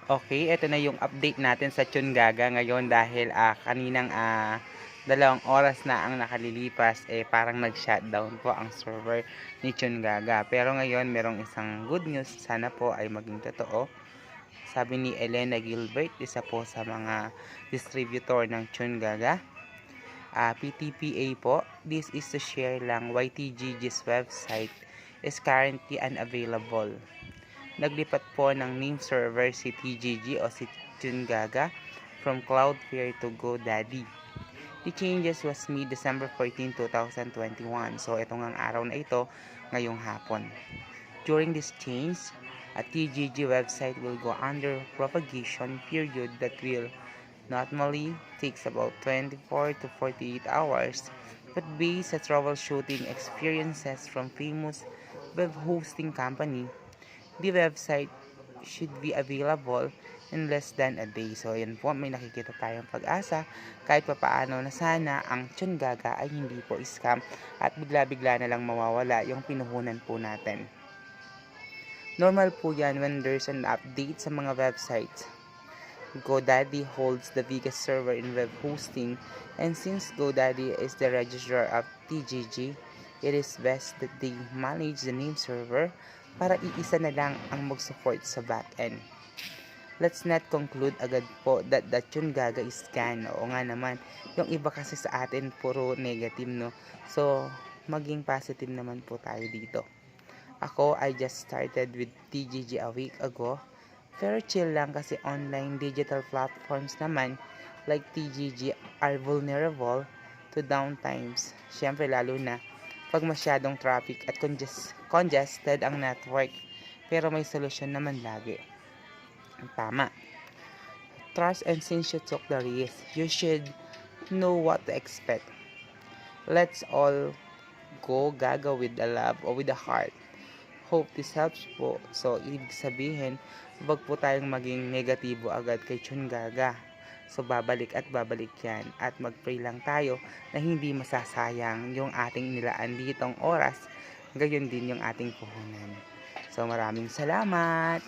Okay, ito na yung update natin sa Tsungaga ngayon dahil kaninang 2 oras na ang nakalilipas parang nag-shutdown po ang server ni Tsungaga. Pero ngayon merong isang good news, sana po ay maging totoo. Sabi ni Elena Gilbert, isa po sa mga distributor ng Tsungaga. PTPA po, this is to share lang why TGG's website is currently unavailable. Naglipat po ng name server si TGG o si Tsungaga from Cloudflare to GoDaddy. The changes was made December 14, 2021. So ito ngang araw na ito ngayong hapon. During this change, a TGG website will go under propagation period that will normally takes about 24 to 48 hours, but based on troubleshooting experiences from famous web hosting company, the website should be available in less than a day. So, yan po, may nakikita tayong pag-asa kahit papaano na sana ang Tsungaga ay hindi po scam at bigla-bigla na lang mawawala yung pinuhunan po natin. Normal po yan when there's an update sa mga websites. GoDaddy holds the biggest server in web hosting, and since GoDaddy is the registrar of TGG, it is best that they manage the name server para iisa na lang ang mag-support sa backend. Let's not conclude agad po that the Tsungaga is scam. Oo nga naman, yung iba kasi sa atin puro negative, no? So, maging positive naman po tayo dito. Ako, I just started with TGG a week ago. Pero chill lang kasi online digital platforms naman like TGG are vulnerable to downtimes. Siyempre lalo na pag masyadong traffic at congested ang network. Pero may solusyon naman lagi. Tama. Trust, and since you took the risk, you should know what to expect. Let's all go gaga with the love or with the heart. Hope this helps po. So, ibig sabihin, wag po tayong maging negatibo agad kay Tsungaga. So, babalik at babalik yan. At mag-pray lang tayo na hindi masasayang yung ating nilaan ditong oras. Gayon din yung ating puhunan. So, maraming salamat!